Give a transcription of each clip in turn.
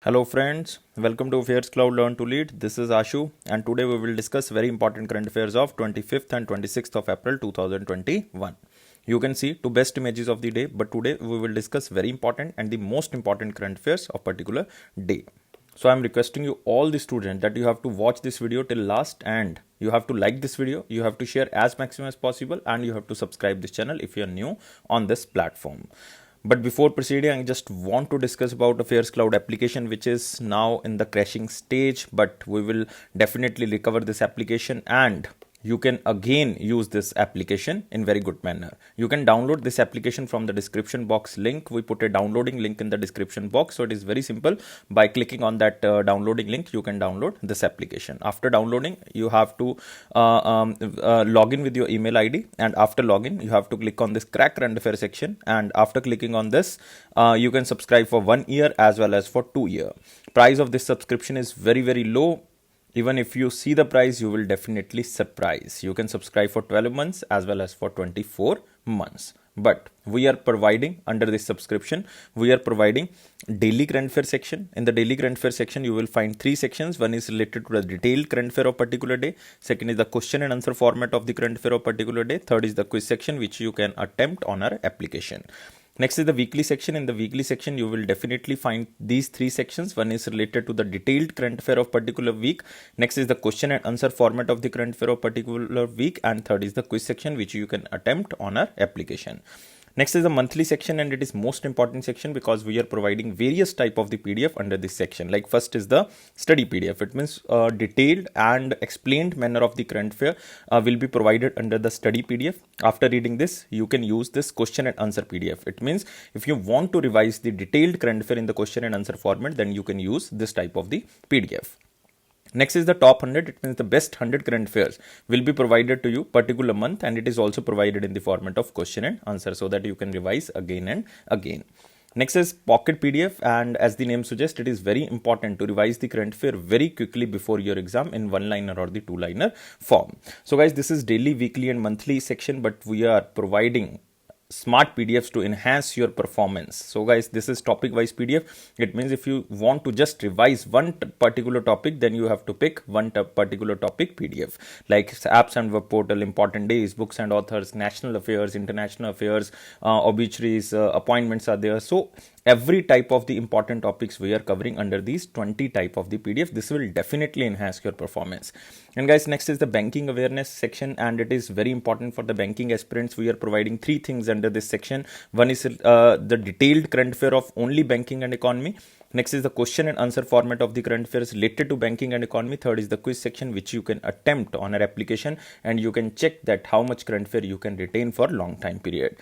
Hello friends, welcome to Affairs Cloud Learn to Lead. This is Ashu and today we will discuss very important current affairs of 25th and 26th of April 2021. You can see two best images of the day, but today we will discuss very important and the most important current affairs of particular day. So I am requesting you all the students that you have to watch this video till last and you have to like this video, you have to share as maximum as possible and you have to subscribe this channel if you are new on this platform. But before proceeding, I just want to discuss about Affairs Cloud application, which is now in the crashing stage, but we will definitely recover this application and you can again use this application in very good manner. You can download this application from the description box link. We put a downloading link in the description box. So it is very simple. By clicking on that downloading link, you can download this application. After downloading, you have to log in with your email ID. And after login, you have to click on this crack current affair section. And after clicking on this, you can subscribe for 1 year as well as for 2 years. Price of this subscription is very, very low. Even if you see the price, you will definitely surprise. You can subscribe for 12 months as well as for 24 months. But we are providing under this subscription, we are providing daily current affair section. In the daily current affair section, you will find 3 sections. One is related to the detailed current affair of particular day. Second is the question and answer format of the current affair of particular day. Third is the quiz section, which you can attempt on our application. Next is the weekly section. In the weekly section, you will definitely find these 3 sections. One is related to the detailed current affair of particular week. Next is the question and answer format of the current affair of particular week. And third is the quiz section, which you can attempt on our application. Next is the monthly section, and it is most important section because we are providing various type of the PDF under this section. Like first is the study PDF. It means detailed and explained manner of the current affair will be provided under the study PDF. After reading this, you can use this question and answer PDF. It means if you want to revise the detailed current affair in the question and answer format, then you can use this type of the PDF. Next is the top 100. It means the best 100 current affairs will be provided to you particular month, and it is also provided in the format of question and answer so that you can revise again and again. Next is pocket PDF, and as the name suggests, it is very important to revise the current affair very quickly before your exam in one-liner or the two-liner form. So guys, this is daily, weekly and monthly section, but we are providing smart PDFs to enhance your performance. So guys, this is topic wise PDF. It means if you want to just revise one particular topic, then you have to pick one particular topic PDF, like apps and web portal, important days, books and authors, national affairs, international affairs, obituaries, appointments are there. So every type of the important topics we are covering under these 20 type of the PDF. This will definitely enhance your performance. And guys, next is the banking awareness section, and it is very important for the banking aspirants. We are providing 3 things under this section. One is the detailed current affair of only banking and economy. Next is the question and answer format of the current affairs related to banking and economy. Third is the quiz section, which you can attempt on our application, and you can check that how much current affair you can retain for long time period.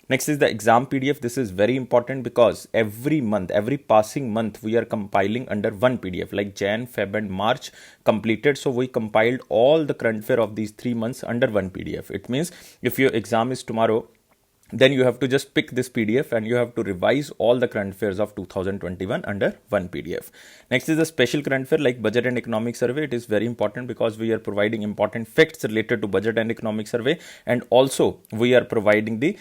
Next is the exam PDF. This is very important because every month, every passing month, we are compiling under one PDF, like Jan, Feb and March completed. So we compiled all the current affair of these 3 months under one PDF. It means if your exam is tomorrow, then you have to just pick this PDF and you have to revise all the current affairs of 2021 under one PDF. Next is the special current affair like budget and economic survey. It is very important because we are providing important facts related to budget and economic survey, and also we are providing the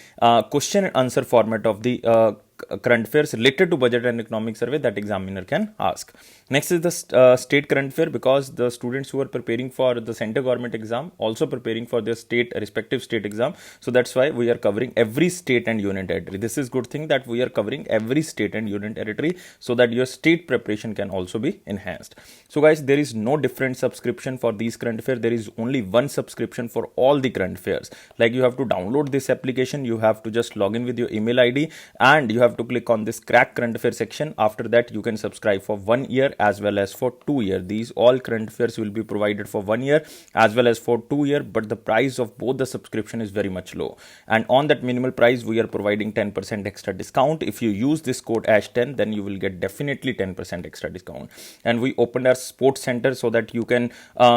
question and answer format of the current affairs related to budget and economic survey that examiner can ask. Next is the state current affair, because the students who are preparing for the center government exam also preparing for their respective state exam. So that's why we are covering every state and union territory. This is good thing that we are covering every state and union territory so that your state preparation can also be enhanced. So guys, there is no different subscription for these current affairs. There is only one subscription for all the current affairs. Like you have to download this application, you have to just log in with your email ID, and you have to click on this crack current affair section. After that, you can subscribe for 1 year as well as for 2 years. These all current affairs will be provided for 1 year as well as for 2 years, but the price of both the subscription is very much low, and on that minimal price we are providing 10% extra discount. If you use this code ASH10, then you will get definitely 10% extra discount. And we opened our sports center so that you can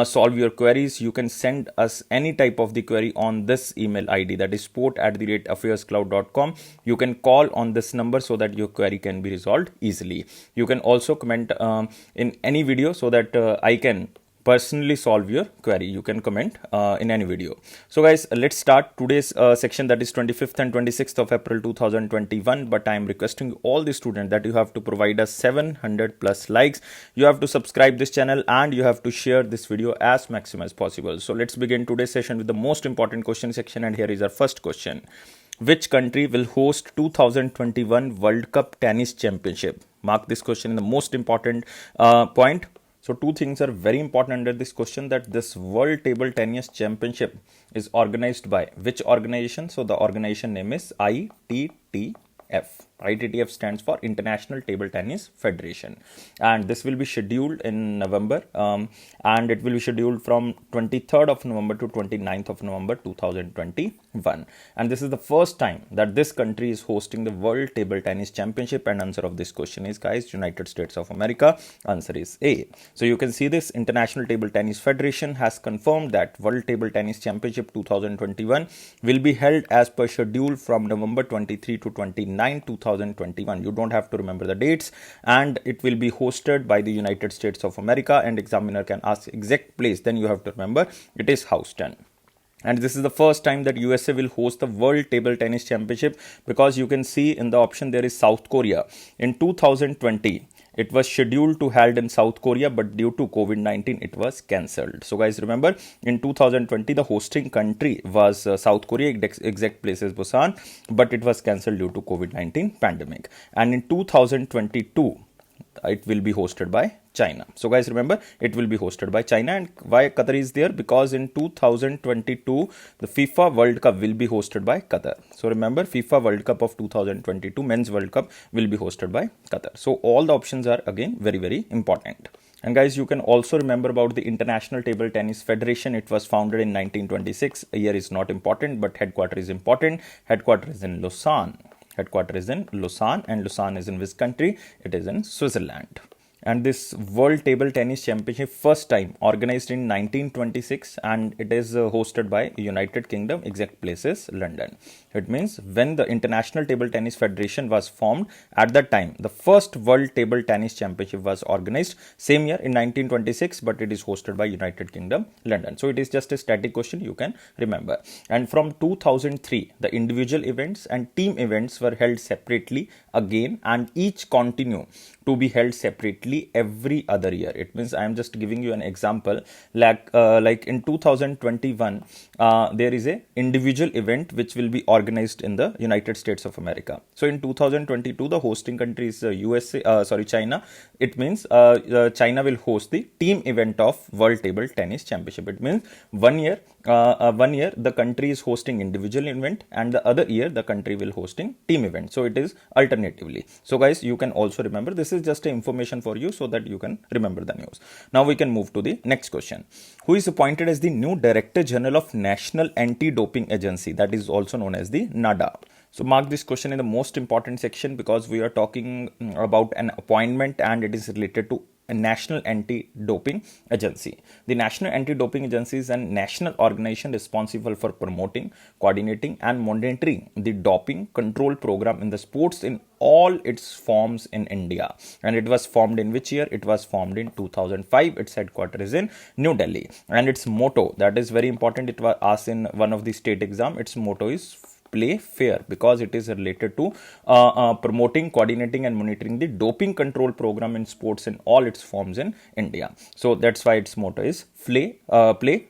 solve your queries. You can send us any type of the query on this email ID, that is sport@affairscloud.com. You can call on this number so that your query can be resolved easily. You can also comment in any video so that I can personally solve your query. You can comment in any video. So guys, let's start today's section, that is 25th and 26th of April 2021. But I am requesting all the students that you have to provide us 700 plus likes. You have to subscribe this channel and you have to share this video as maximum as possible. So let's begin today's session with the most important question section, and here is our first question. Which country will host 2021 World Cup Tennis Championship? Mark this question in the most important point. So two things are very important under this question, that this World Table Tennis Championship is organized by which organization? So the organization name is ITTF. ITTF stands for International Table Tennis Federation, and this will be scheduled in November, and it will be scheduled from 23rd of November to 29th of November 2021, and this is the first time that this country is hosting the World Table Tennis Championship. And answer of this question is, guys, United States of America. Answer is A. So you can see this International Table Tennis Federation has confirmed that World Table Tennis Championship 2021 will be held as per schedule from November 23 to 29, 2021. You don't have to remember the dates, and it will be hosted by the United States of America, and examiner can ask exact place, then you have to remember it is Houston. And this is the first time that USA will host the World Table Tennis Championship, because you can see in the option there is South Korea. In 2020 it was scheduled to held in South Korea, but due to COVID-19 it was cancelled. So guys, remember in 2020 the hosting country was South Korea, exact place is Busan, but it was cancelled due to COVID-19 pandemic. And in 2022 it will be hosted by China. So guys, remember it will be hosted by China. And why Qatar is there? Because in 2022 the FIFA World Cup will be hosted by Qatar. So remember, FIFA World Cup of 2022 Men's World Cup will be hosted by Qatar. So all the options are again very, very important. And guys, you can also remember about the International Table Tennis Federation. It was founded in 1926. A year is not important, but headquarter is important. Headquarter is in Lausanne. Headquarter is in Lausanne, and Lausanne is in which country? It is in Switzerland. And this World Table Tennis Championship first time organized in 1926, and it is hosted by United Kingdom, exact place is London. It means when the International Table Tennis Federation was formed, at that time the first World Table Tennis Championship was organized same year in 1926, but it is hosted by United Kingdom, London. So it is just a static question, you can remember. And from 2003 the individual events and team events were held separately again, and each continue to be held separately every other year. It means I am just giving you an example, like in 2021 there is a individual event which will be organized in the United States of America. So in 2022 the hosting country is China. It means China will host the team event of World Table Tennis Championship. It means one year the country is hosting individual event, and the other year the country will hosting team event. So it is alternatively. So guys, you can also remember, this is just a information for you so that you can remember the news. Now we can move to the next question. Who is appointed as the new Director General of National Anti-Doping Agency, that is also known as the NADA? So mark this question in the most important section, because we are talking about an appointment and it is related to a National Anti-Doping Agency. The National Anti-Doping Agency is a national organization responsible for promoting, coordinating and monitoring the doping control program in the sports in all its forms in India. And it was formed in which year? It was formed in 2005. Its headquarters is in New Delhi. And its motto, that is very important, it was asked in one of the state exam, its motto is play fair, because it is related to promoting, coordinating and monitoring the doping control program in sports in all its forms in India. So that's why its motto is play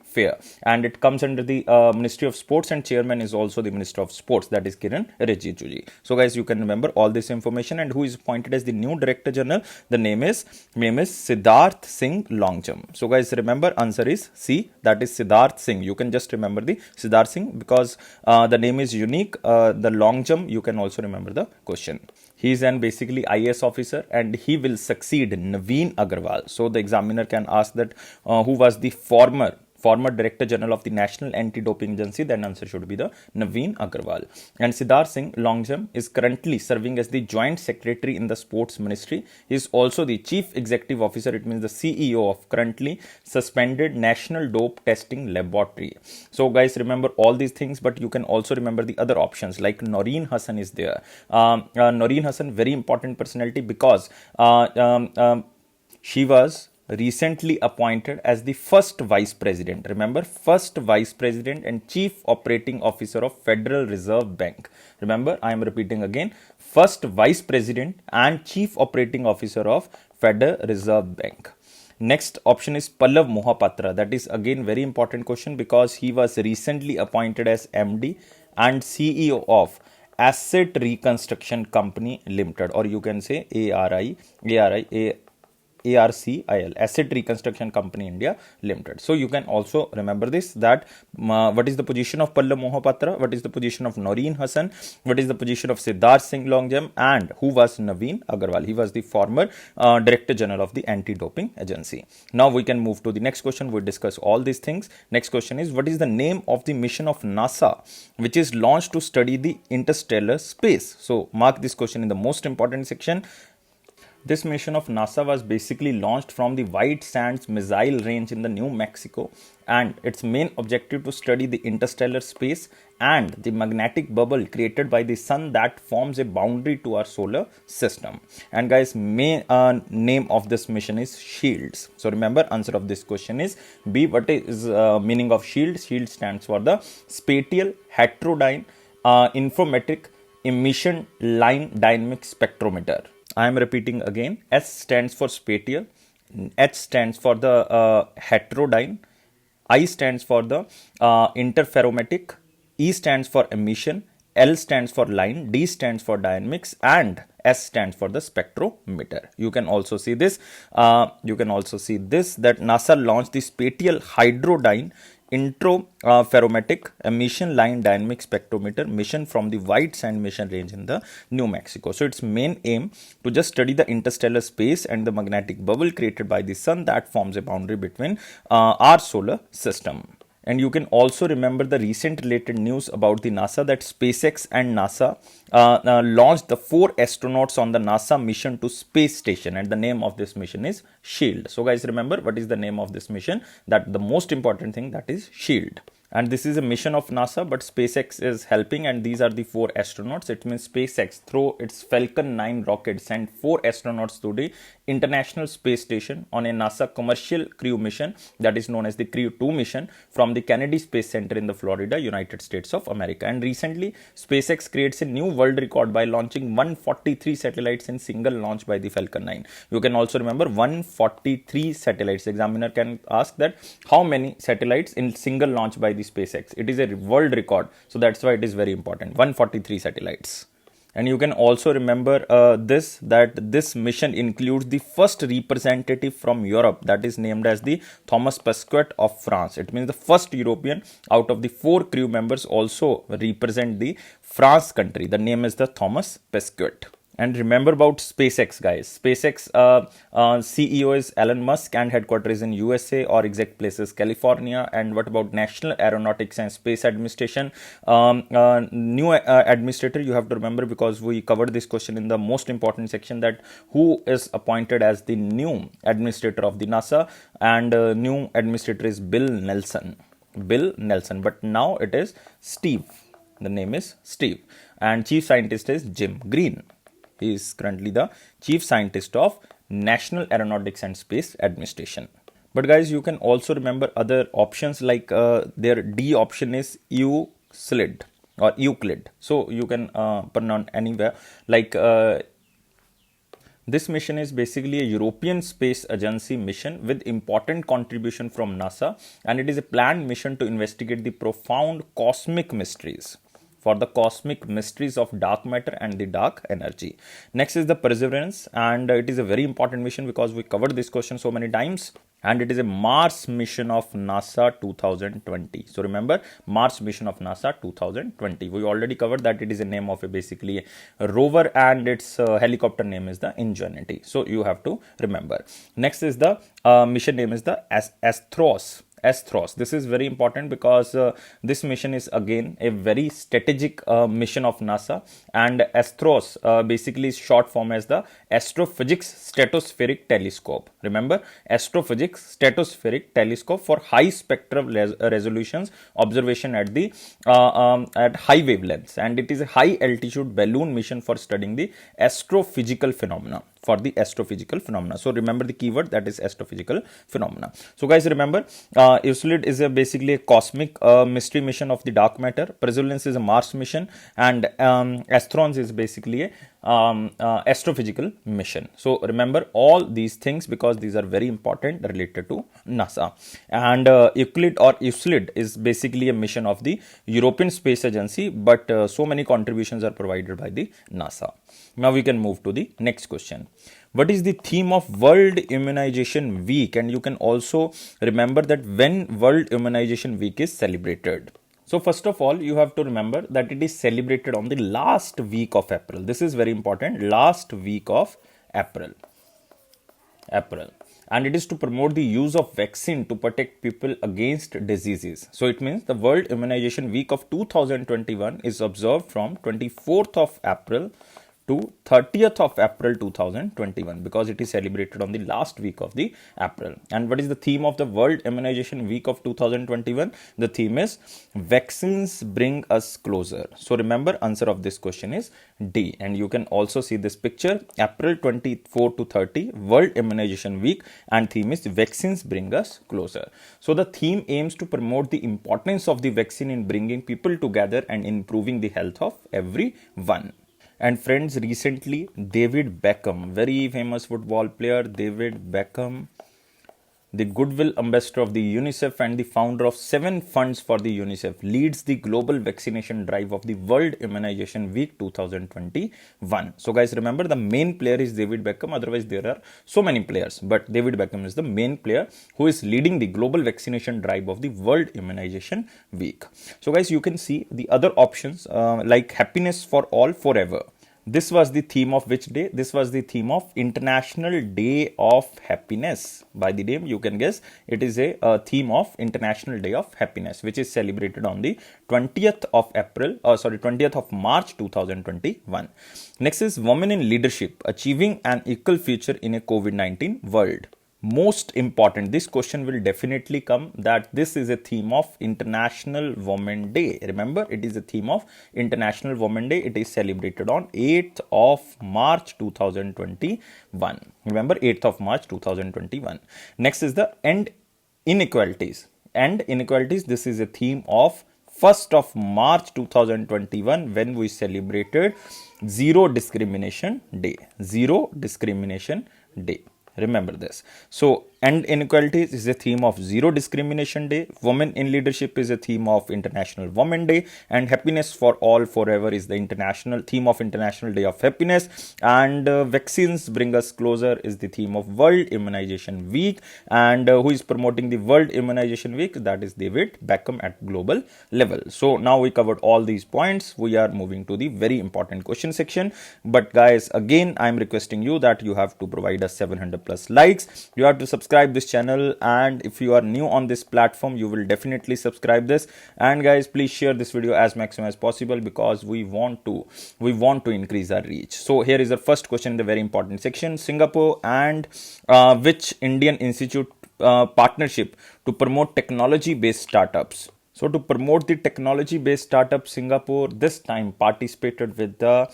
fair, and it comes under the Ministry of Sports, and chairman is also the Minister of Sports, that is Kiran Rijiju. So guys, you can remember all this information. And who is appointed as the new Director General? The name is Siddharth Singh Longjam. So guys, remember answer is C, that is Siddharth Singh. You can just remember the Siddharth Singh because the name is unique. The Longjam, you can also remember the question. He is an basically IAS officer, and he will succeed Naveen Agarwal. So the examiner can ask that who was the former Director General of the National Anti-Doping Agency, then answer should be the Naveen Agarwal. And Siddharth Singh Longjam is currently serving as the Joint Secretary in the Sports Ministry. He is also the Chief Executive Officer, it means the CEO of currently suspended National Dope Testing Laboratory. So guys, remember all these things, but you can also remember the other options, like Noreen Hassan is there. Noreen Hassan, very important personality, because she was recently appointed as the first vice president. Remember, first vice president and chief operating officer of Federal Reserve Bank. Remember, I am repeating again, first vice president and chief operating officer of Federal Reserve Bank. Next option is Pallav Mohapatra. That is again very important question because he was recently appointed as MD and CEO of Asset Reconstruction Company Limited, or you can say ARCIL, Asset Reconstruction Company India Limited. So you can also remember this, that what is the position of Pallav Mohapatra, what is the position of Noreen Hassan, what is the position of Siddharth Singh Longjam, and who was Naveen Agarwal. He was the former Director General of the Anti-Doping Agency. Now we can move to the next question. We discuss all these things. Next question is, what is the name of the mission of NASA which is launched to study the interstellar space? So mark this question in the most important section. This mission of NASA was basically launched from the White Sands Missile Range in the New Mexico, and its main objective to study the interstellar space and the magnetic bubble created by the sun that forms a boundary to our solar system. And guys, main name of this mission is SHIELDS. So remember, answer of this question is B. What is meaning of SHIELD? SHIELD stands for the Spatial Heterodyne Informatic Emission Line Dynamic Spectrometer. I am repeating again. S stands for spatial, H stands for the heterodyne, I stands for the interferometric, E stands for emission, L stands for line, D stands for dynamics, and S stands for the spectrometer. You can also see this. That NASA launched the Spatial Hydrodyne Interferometric Emission Line Dynamic Spectrometer mission from the White Sand Mission Range in the New Mexico. So its main aim to just study the interstellar space and the magnetic bubble created by the sun that forms a boundary between our solar system. And you can also remember the recent related news about the NASA, that SpaceX and NASA launched the 4 astronauts on the NASA mission to space station, and the name of this mission is SHIELD. So guys, remember what is the name of this mission? That the most important thing, that is SHIELD. And this is a mission of NASA, but SpaceX is helping, and these are the 4 astronauts. It means SpaceX, through its Falcon 9 rocket, sent 4 astronauts to the International Space Station on a NASA commercial crew mission that is known as the Crew 2 mission from the Kennedy Space Center in the Florida, United States of America. And recently, SpaceX creates a new world record by launching 143 satellites in single launch by the Falcon 9. You can also remember 143 satellites. Examiner can ask that how many satellites in single launch by the SpaceX. It is a world record, so that's why it is very important. 143 satellites. And you can also remember that this mission includes the first representative from Europe, that is named as the Thomas Pesquet of France. It means the first European out of the 4 crew members also represent the France country. The name is the Thomas Pesquet. And remember about SpaceX, guys. SpaceX CEO is Elon Musk, and headquarters in USA, or exact place is California. And what about National Aeronautics and Space Administration? New administrator, you have to remember, because we covered this question in the most important section, that who is appointed as the new administrator of the NASA, and new administrator is Bill Nelson, but now it is Steve. The name is Steve, and chief scientist is Jim Green. He is currently the chief scientist of National Aeronautics and Space Administration. But guys, you can also remember other options, like their D option is Euclid or Euclid. So you can pronounce anywhere, like this mission is basically a European Space Agency mission with important contribution from NASA, and it is a planned mission to investigate the profound cosmic mysteries of dark matter and the dark energy. Next is the Perseverance, and it is a very important mission because we covered this question so many times, and it is a Mars mission of NASA 2020. So remember, Mars mission of NASA 2020. We already covered that it is a name of a basically a rover, and its helicopter name is the Ingenuity. So you have to remember. Next is the mission name is the Astros. This is very important because this mission is again a very strategic mission of NASA, and Astros basically is short form as the Astrophysics Stratospheric Telescope. Remember, Astrophysics Stratospheric Telescope for high spectral resolutions observation at the at high wavelengths, and it is a high altitude balloon mission for studying the astrophysical phenomena for the astrophysical phenomena. So remember the keyword, that is astrophysical phenomena. So guys, remember EUCLID is basically a cosmic mystery mission of the dark matter. Perseverance is a Mars mission, and Asthrons is basically a astrophysical mission. So remember all these things because these are very important related to NASA. And Euclid or EUCLID is basically a mission of the European Space Agency, but so many contributions are provided by the NASA. Now we can move to the next question. What is the theme of World Immunization Week? And you can also remember that when World Immunization Week is celebrated. So first of all, you have to remember that it is celebrated on the last week of April. This is very important. Last week of April. And it is to promote the use of vaccine to protect people against diseases. So it means the World Immunization Week of 2021 is observed from 24th of April to 30th of April 2021 because it is celebrated on the last week of the April. And what is the theme of the World Immunization Week of 2021? The theme is vaccines bring us closer. So remember, answer of this question is D. And you can also see this picture, April 24 to 30 World Immunization Week, and theme is vaccines bring us closer. So the theme aims to promote the importance of the vaccine in bringing people together and improving the health of everyone. And friends, recently David Beckham, very famous football player, David Beckham, the goodwill ambassador of the UNICEF and the founder of 7 funds for the UNICEF, leads the global vaccination drive of the World Immunization Week 2021. So guys, remember the main player is David Beckham. Otherwise there are so many players, but David Beckham is the main player who is leading the global vaccination drive of the World Immunization Week. So guys, you can see the other options like happiness for all forever. This was the theme of which day? This was the theme of International Day of Happiness. By the name, you can guess it is a theme of International Day of Happiness, which is celebrated on the 20th of March 2021. Next is Women in Leadership, Achieving an Equal Future in a COVID-19 World. Most important, this question will definitely come, that this is a theme of International Women Day. Remember, it is a theme of International Women Day. It is celebrated on 8th of March 2021. Remember, 8th of March 2021. Next is the End Inequalities. End Inequalities, this is a theme of 1st of March 2021 when we celebrated Zero Discrimination Day. Zero Discrimination Day. Remember this. So End Inequalities is a theme of Zero Discrimination Day. Women in Leadership is a theme of International Women Day. And Happiness for All Forever is the international theme of International Day of Happiness. And Vaccines Bring Us Closer is the theme of World Immunization Week. And who is promoting the World Immunization Week? That is David Beckham at global level. So now we covered all these points. We are moving to the very important question section. But guys, again, I am requesting you that you have to provide us 700 plus likes. You have to subscribe this channel, and if you are new on this platform, you will definitely subscribe this. And guys, please share this video as maximum as possible because we want to increase our reach. So here is the first question in the very important section. Singapore and which Indian institute partnership to promote technology based startups? So to promote the technology based startup, Singapore this time participated with the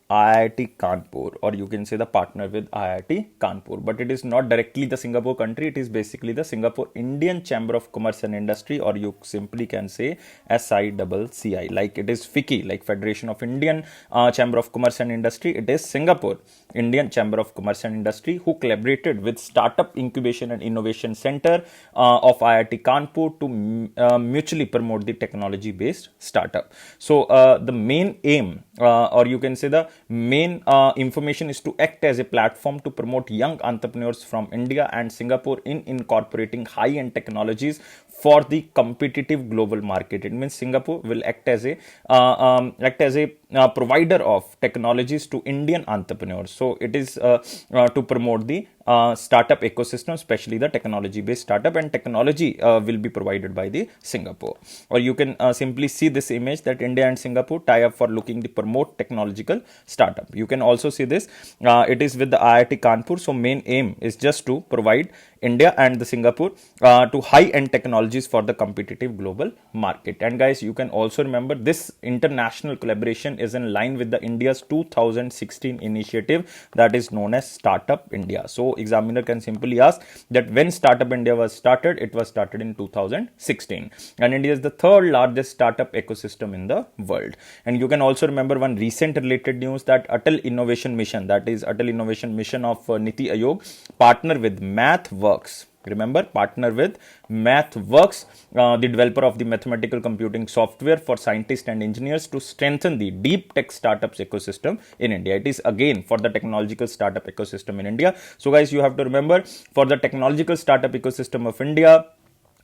IIT Kanpur, or you can say the partner with IIT Kanpur, but it is not directly the Singapore country. It is basically the Singapore Indian Chamber of Commerce and Industry, or you simply can say SICCI. Like it is FICCI, like Federation of Indian Chamber of Commerce and Industry. It is Singapore Indian Chamber of Commerce and Industry who collaborated with Startup Incubation and Innovation Center of IIT Kanpur to mutually promote the technology based startup. So the main aim, or you can say the main information is to act as a platform to promote young entrepreneurs from India and Singapore in incorporating high-end technologies for the competitive global market. It means Singapore will act as a provider of technologies to Indian entrepreneurs. So it is to promote the startup ecosystem, especially the technology based startup, and technology will be provided by the Singapore. Or you can simply see this image that India and Singapore tie up for looking to promote technological startup. You can also see this, it is with the IIT Kanpur. So main aim is just to provide India and the Singapore to high-end technologies for the competitive global market. And guys, you can also remember this international collaboration is in line with the India's 2016 initiative that is known as Startup India. So examiner can simply ask that when Startup India was started, it was started in 2016, and India is the third largest startup ecosystem in the world. And you can also remember one recent related news that Atal Innovation Mission, that is Atal Innovation Mission of Niti Aayog, partner with MathWorks. Remember, partner with MathWorks, the developer of the mathematical computing software for scientists and engineers, to strengthen the deep tech startups ecosystem in India. It is again for the technological startup ecosystem in India. So guys, you have to remember, for the technological startup ecosystem of India,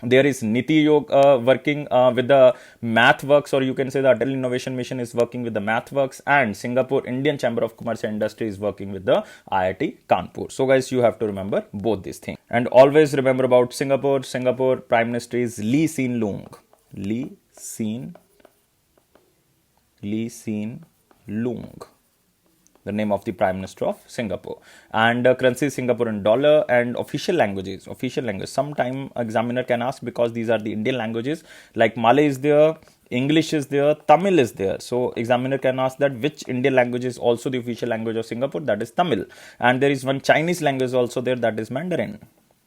there is Niti Aayog working with the MathWorks, or you can say the Atal Innovation Mission is working with the MathWorks, and Singapore Indian Chamber of Commerce and Industry is working with the IIT Kanpur. So guys, you have to remember both these things. And always remember about Singapore. Singapore Prime Minister is Lee Hsien Loong. Lee Hsien Loong, the name of the Prime Minister of Singapore. And currency is Singaporean dollar, and official languages. Sometime examiner can ask, because these are the Indian languages, like Malay is there, English is there, Tamil is there. So examiner can ask that which Indian language is also the official language of Singapore, that is Tamil. And there is one Chinese language also there, that is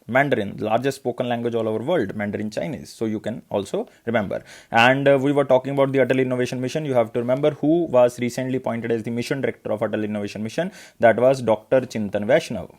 Mandarin, largest spoken language all over world, Mandarin Chinese. So you can also remember. And we were talking about the Atal Innovation Mission. You have to remember who was recently appointed as the mission director of Atal Innovation Mission. That was Dr. Chintan Vaishnav.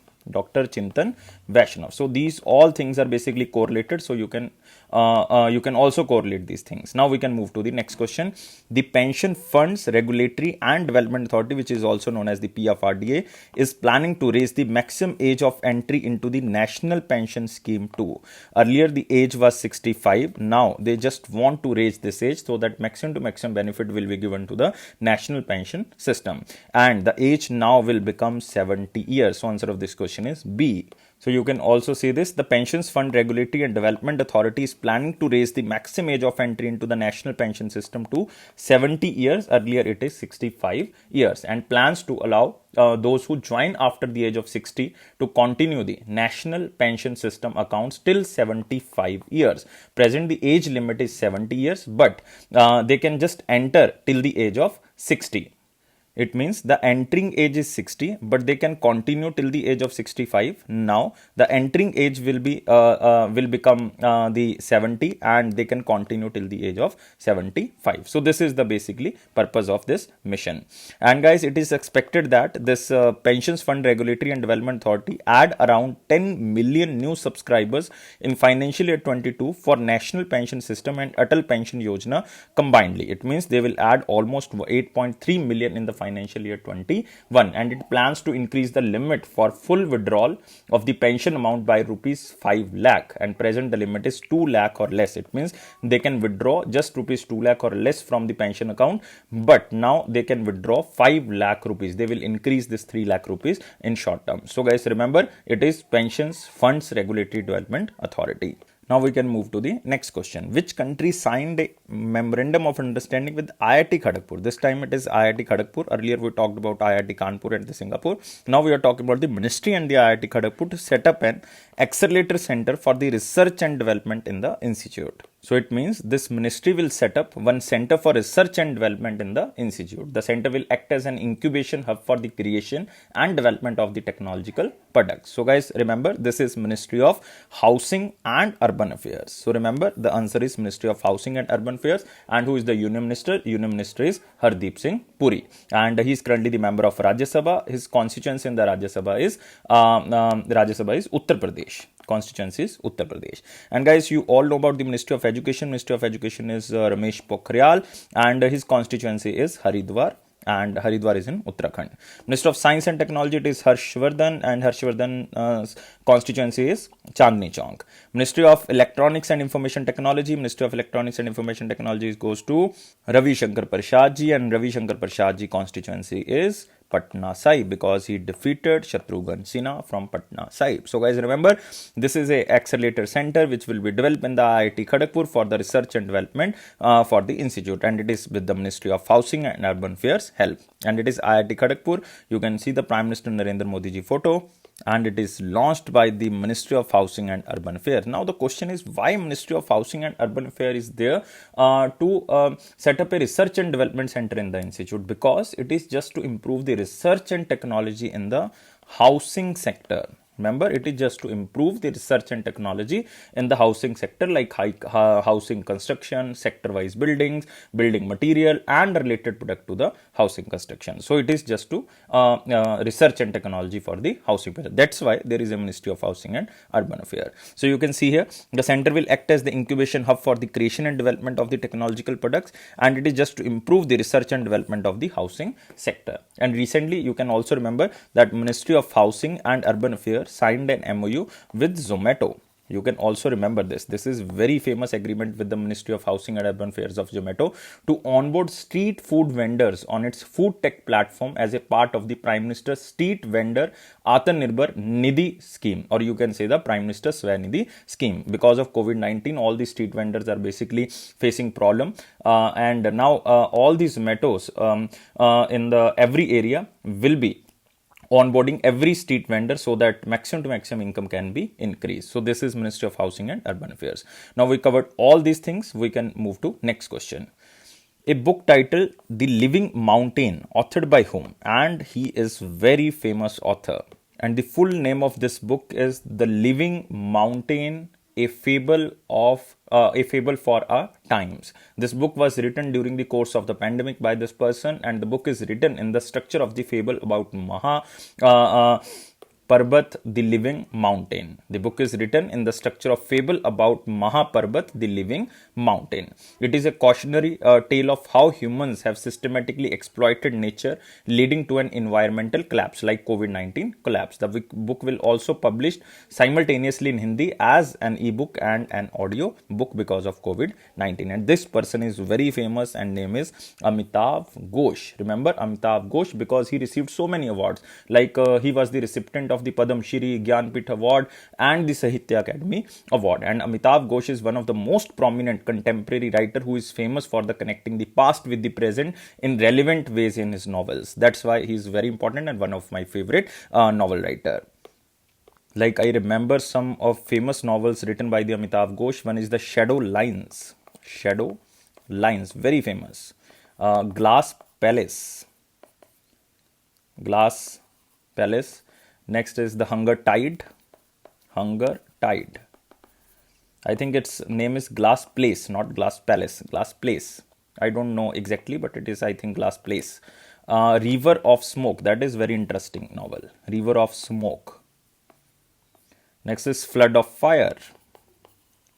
So these all things are basically correlated. So you can also correlate these things. Now we can move to the next question. The Pension Funds Regulatory and Development Authority, which is also known as the PFRDA, is planning to raise the maximum age of entry into the National Pension Scheme too. Earlier the age was 65. Now they just want to raise this age so that maximum to maximum benefit will be given to the national pension system. And the age now will become 70 years. So answer of this question is B. So you can also see this. The Pensions Fund Regulatory and Development Authority is planning to raise the maximum age of entry into the national pension system to 70 years. Earlier it is 65 years, and plans to allow those who join after the age of 60 to continue the national pension system accounts till 75 years. Present the age limit is 70 years, but they can just enter till the age of 60. It means the entering age is 60, but they can continue till the age of 65. Now the entering age will become the 70, and they can continue till the age of 75. So this is the basically purpose of this mission. And guys, it is expected that this Pensions Fund Regulatory and Development Authority add around 10 million new subscribers in financial year 22 for National Pension System and Atal Pension Yojana combinedly. It means they will add almost 8.3 million in the financial year 21, and it plans to increase the limit for full withdrawal of the pension amount by rupees 5 lakh, and present the limit is 2 lakh or less. It means they can withdraw just rupees 2 lakh or less from the pension account, but now they can withdraw 5 lakh rupees. They will increase this 3 lakh rupees in short term. So guys, remember, it is Pensions Funds Regulatory Development Authority. Now we can move to the next question. Which country signed a memorandum of understanding with IIT Kharagpur? This time it is IIT Kharagpur. Earlier we talked about IIT Kanpur and the Singapore. Now we are talking about the ministry and the IIT Kharagpur to set up an accelerator center for the research and development in the institute. So it means this ministry will set up one center for research and development in the institute. The center will act as an incubation hub for the creation and development of the technological products. So guys, remember, this is Ministry of Housing and Urban Affairs. So remember, the answer is Ministry of Housing and Urban Affairs. And who is the Union Minister? Union Minister is Hardeep Singh Puri, and he is currently the member of Rajya Sabha. His constituency in the Rajya Sabha is Uttar Pradesh. Constituency is Uttar Pradesh. And guys, you all know about the Ministry of Education. Ministry of Education is Ramesh Pokhriyal, and his constituency is Haridwar, and Haridwar is in Uttarakhand. Minister of Science and Technology, it is Harshvardhan, and Harshvardhan's constituency is Chandni Chowk. Ministry of Electronics and Information Technology. Ministry of Electronics and Information Technology goes to Ravi Shankar Prasad ji, and Ravi Shankar Prasad ji constituency is Patna Sahib, because he defeated Shatrughan Sinha from Patna Sahib. So guys, remember, this is a accelerator center which will be developed in the IIT Kharagpur for the research and development for the institute, and it is with the Ministry of Housing and Urban Affairs help, and it is IIT Kharagpur. You can see the Prime Minister Narendra Modi ji photo, and it is launched by the Ministry of Housing and Urban Affairs. Now the question is, why Ministry of Housing and Urban Affairs is there to set up a research and development center in the institute? Because it is just to improve the research and technology in the housing sector. Remember, it is just to improve the research and technology in the housing sector, like housing construction, sector-wise buildings, building material, and related product to the housing construction. So it is just to research and technology for the housing. That's why there is a Ministry of Housing and Urban Affairs. So you can see here, the center will act as the incubation hub for the creation and development of the technological products, and it is just to improve the research and development of the housing sector. And recently, you can also remember that Ministry of Housing and Urban Affairs signed an MOU with Zomato. You can also remember this. This is very famous agreement with the Ministry of Housing and Urban Affairs of Zomato to onboard street food vendors on its food tech platform as a part of the Prime Minister's Street Vendor Atmanirbhar Nidhi scheme, or you can say the Prime Minister Swanidhi scheme. Because of COVID-19, all the street vendors are basically facing problem, and now all these Zomatos in the every area will be onboarding every street vendor so that maximum to maximum income can be increased. So this is Ministry of Housing and Urban Affairs. Now we covered all these things. We can move to next question. A book titled The Living Mountain, authored by whom? And he is very famous author. And the full name of this book is The Living Mountain, a fable for our times. This book was written during the course of the pandemic by this person, and the book is written in the structure of the fable about Parbat, the living mountain. The book is written in the structure of fable about Mahaparbat, the living mountain. It is a cautionary tale of how humans have systematically exploited nature, leading to an environmental collapse like COVID-19 collapse. The book will also published simultaneously in Hindi as an ebook and an audio book because of COVID-19. And this person is very famous, and name is Amitav Ghosh. Remember Amitav Ghosh because he received so many awards. Like he was the recipient of the Padam Shri, Gyanpith Award and the Sahitya Academy Award. And Amitav Ghosh is one of the most prominent contemporary writer who is famous for the connecting the past with the present in relevant ways in his novels. That's why he is very important and one of my favorite novel writer. Like I remember some of famous novels written by the Amitav Ghosh. One is the Shadow Lines. Shadow Lines, very famous. Glass Palace. Glass Palace. Next is the Hunger Tide. Hunger Tide. I think its name is Glass Place, not Glass Palace. Glass Place. I don't know exactly, but it is, I think, Glass Place. River of Smoke. That is very interesting novel. River of Smoke. Next is Flood of Fire.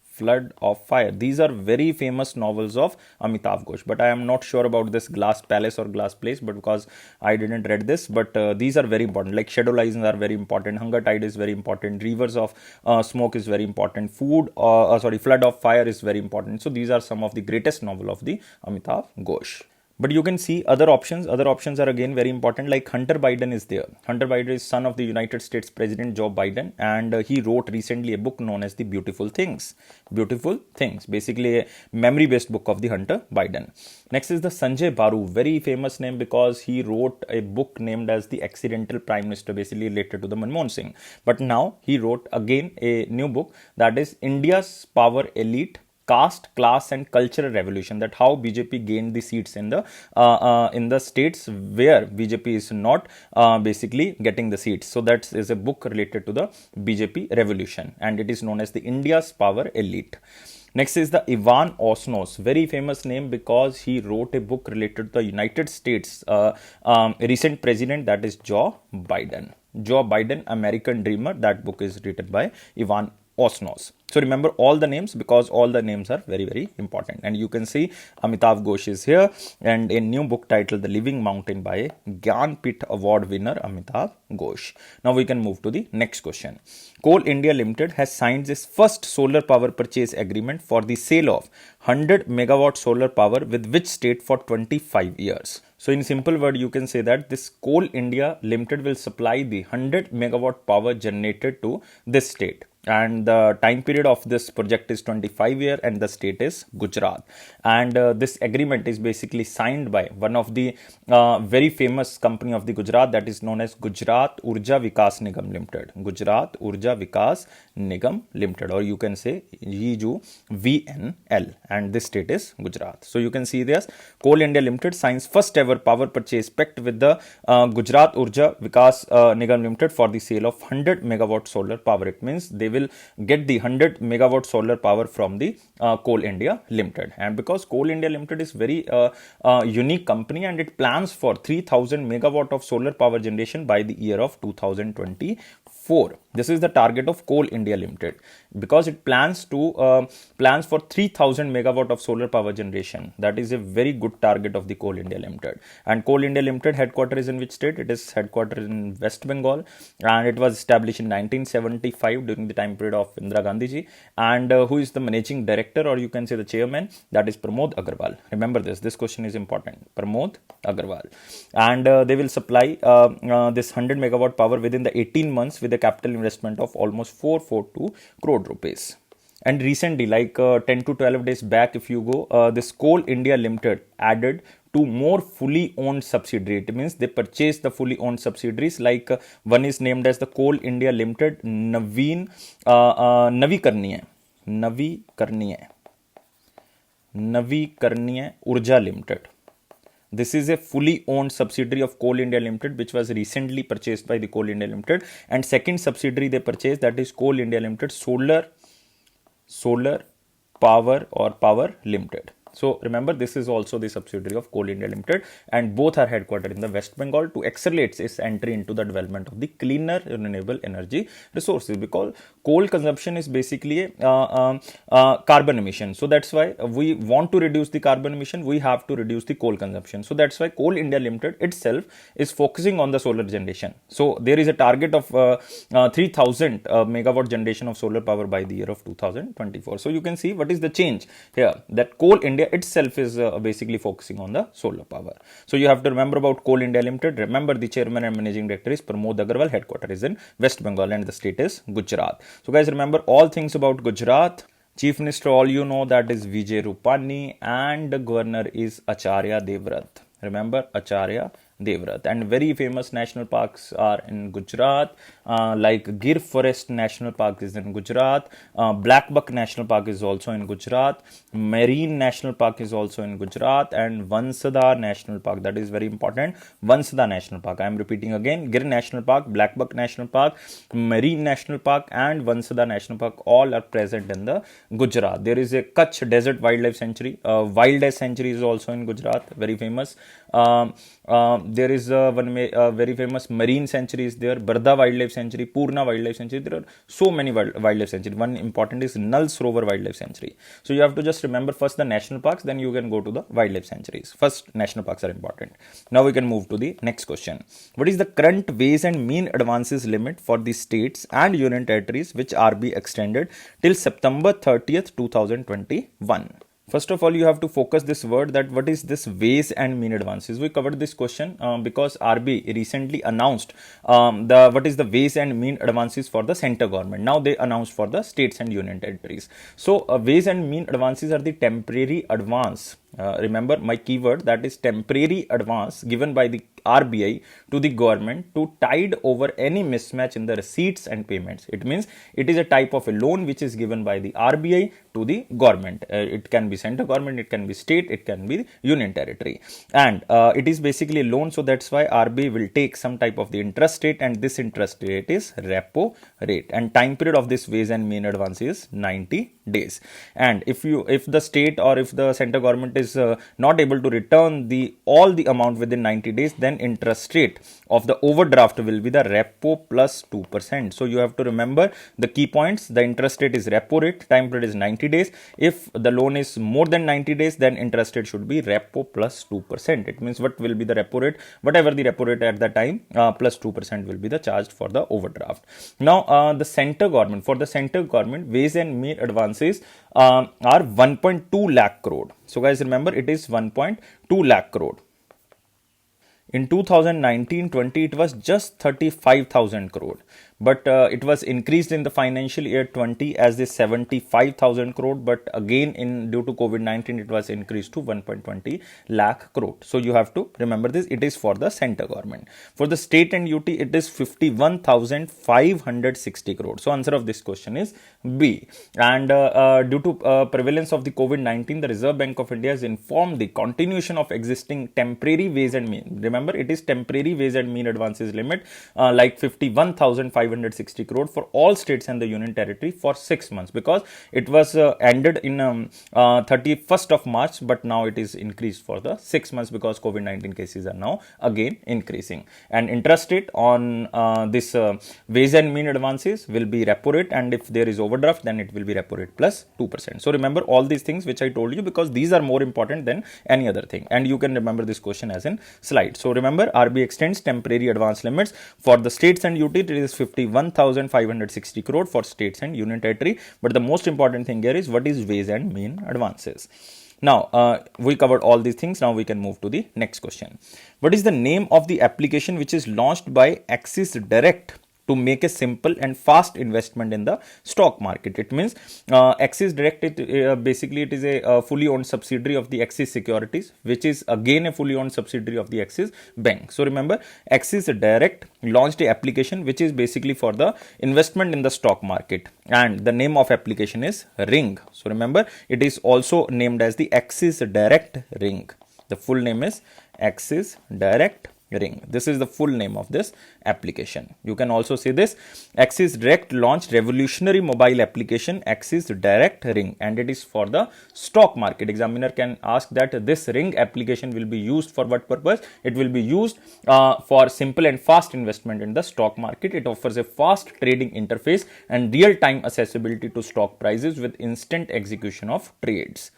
Flood of Fire. These are very famous novels of Amitav Ghosh, but I am not sure about this Glass Palace or Glass Place, but because I didn't read this, but these are very important. Like Shadow Lines are very important. Hunger Tide is very important. Rivers of Smoke is very important. Flood of Fire is very important. So these are some of the greatest novel of the Amitav Ghosh. But you can see other options. Other options are again very important, like Hunter Biden is there. Hunter Biden is son of the United States President Joe Biden, and he wrote recently a book known as The Beautiful Things. Beautiful Things, basically a memory-based book of the Hunter Biden. Next is the Sanjay Baru, very famous name because he wrote a book named as The Accidental Prime Minister, basically related to the Manmohan Singh. But now he wrote again a new book, that is India's Power Elite, Caste, Class and Cultural Revolution, that how BJP gained the seats in the states where BJP is not basically getting the seats. So that is a book related to the BJP revolution, and it is known as the India's Power Elite. Next is the Ivan Osnos, very famous name because he wrote a book related to the United States recent president, that is Joe Biden. Joe Biden, American Dreamer. That book is written by Ivan Osnos. So remember all the names because all the names are very, very important. And you can see Amitav Ghosh is here and a new book titled The Living Mountain by Gyanpith Award winner Amitav Ghosh. Now we can move to the next question. Coal India Limited has signed its first solar power purchase agreement for the sale of 100 megawatt solar power with which state for 25 years. So in simple word, you can say that this Coal India Limited will supply the 100 megawatt power generated to this state. And the time period of this project is 25 year and the state is Gujarat. And this agreement is basically signed by one of the very famous company of the Gujarat, that is known as Gujarat Urja Vikas Nigam Limited. Gujarat Urja Vikas Nigam Limited, or you can say GUVNL, and this state is Gujarat. So you can see this Coal India Limited signs first ever power purchase pact with the Gujarat Urja Vikas Nigam Limited for the sale of 100 megawatt solar power. It means they will get the 100 megawatt solar power from the Coal India Limited. And because Coal India Limited is very unique company and it plans for 3000 megawatt of solar power generation by the year of 2024. This is the target of Coal India Limited because it plans for 3000 megawatt of solar power generation. That is a very good target of the Coal India Limited. And Coal India Limited headquarters is in which state? It is headquartered in West Bengal, and it was established in 1975 during the time period of Indira Gandhi ji. And who is the managing director, or you can say the chairman? That is Pramod Agarwal. Remember this question is important. Pramod Agarwal. And they will supply this 100 megawatt power within the 18 months with a capital investment of almost 442 crore rupees. And recently, like 10 to 12 days back, if you go, this Coal India Limited added two more fully owned subsidiaries. It means they purchased the fully owned subsidiaries. Like one is named as the Coal India Limited Navikarniya Urja Limited. This is a fully owned subsidiary of Coal India Limited, which was recently purchased by the Coal India Limited. And second subsidiary they purchased, that is Coal India Limited Solar Power or Power Limited. So remember, this is also the subsidiary of Coal India Limited, and both are headquartered in the West Bengal to accelerate its entry into the development of the cleaner renewable energy resources, because coal consumption is basically carbon emission. So that's why we want to reduce the carbon emission, we have to reduce the coal consumption. So that's why Coal India Limited itself is focusing on the solar generation. So there is a target of 3000 megawatt generation of solar power by the year of 2024. So you can see what is the change here, that Coal India itself is basically focusing on the solar power. So you have to remember about Coal India Limited. Remember, the chairman and managing director is Pramod Agarwal, headquarters is in West Bengal, and the state is Gujarat. So guys, remember all things about Gujarat. Chief Minister, all you know, that is Vijay Rupani, and the governor is Acharya Devvrat. Remember, Acharya Devvrat. And very famous national parks are in Gujarat, like Gir Forest National Park is in Gujarat, Blackbuck National Park is also in Gujarat, Marine National Park is also in Gujarat, and Vansada National Park, that is very important, Vansada National Park. I am repeating again, Gir National Park, Blackbuck National Park, Marine National Park, and Vansada National Park, all are present in the Gujarat. There is a Kutch Desert Wildlife Sanctuary, Wildlife Sanctuary is also in Gujarat, very famous. There is one very famous marine sanctuary is there, Barda Wildlife Sanctuary, Purna Wildlife Sanctuary. There are so many wildlife sanctuary. One important is Nal Sarovar Wildlife Sanctuary. So you have to just remember first the national parks, then you can go to the wildlife sanctuaries. First, national parks are important. Now we can move to the next question. What is the current ways and mean advances limit for the states and union territories which are be extended till September 30th, 2021? First of all, you have to focus this word, that what is this ways and mean advances. We covered this question because RBI recently announced what is the ways and mean advances for the center government. Now they announced for the states and union territories. So ways and mean advances are the temporary advance. Remember my keyword, that is temporary advance given by the RBI to the government to tide over any mismatch in the receipts and payments. It means it is a type of a loan which is given by the RBI to the government. It can be center government, it can be state, it can be union territory, and it is basically a loan. So that's why RBI will take some type of the interest rate, and this interest rate is repo rate, and time period of this ways and mean advance is 90 days. And if the state or if the center government is not able to return all the amount within 90 days, then interest rate of the overdraft will be the repo plus 2%. So you have to remember the key points. The interest rate is repo rate, time period is 90 days. If the loan is more than 90 days, then interest rate should be repo plus 2%. It means what will be the repo rate? Whatever the repo rate at the time, plus 2% will be the charged for the overdraft. Now, the center government, for the center government, ways and mean advances are 1.2 lakh crore. So guys, remember it is 1.2 lakh crore. In 2019-20, it was just 35,000 crore. But it was increased in the financial year 20 as the 75,000 crore. But again, due to COVID-19, it was increased to 1.20 lakh crore. So you have to remember this. It is for the center government. For the state and UT, it is 51,560 crore. So answer of this question is B. And due to prevalence of the COVID-19, the Reserve Bank of India has informed the continuation of existing temporary ways and mean. Remember, it is temporary ways and mean advances limit like 51,560 crore for all states and the union territory for 6 months, because it was ended in 31st of March, but now it is increased for the 6 months because COVID-19 cases are now again increasing. And interest rate on this ways and mean advances will be repo rate, and if there is overdraft, then it will be repo rate plus 2%. So remember all these things which I told you, because these are more important than any other thing, and you can remember this question as in slide. So remember, RBI extends temporary advance limits for the states and UT. It is 51,560 crore for states and union territory. But the most important thing here is what is ways and mean advances. Now, we covered all these things. Now we can move to the next question. What is the name of the application which is launched by Axis Direct to make a simple and fast investment in the stock market? It means Axis Direct, basically it is a fully owned subsidiary of the Axis Securities, which is again a fully owned subsidiary of the Axis Bank. So remember, Axis Direct launched a application which is basically for the investment in the stock market, and the name of application is Ring. So remember, it is also named as the Axis Direct Ring. The full name is Axis Direct Ring. This is the full name of this application. You can also see this. Axis Direct launched revolutionary mobile application Axis Direct Ring, and it is for the stock market. Examiner can ask that this Ring application will be used for what purpose? It will be used for simple and fast investment in the stock market. It offers a fast trading interface and real-time accessibility to stock prices with instant execution of trades.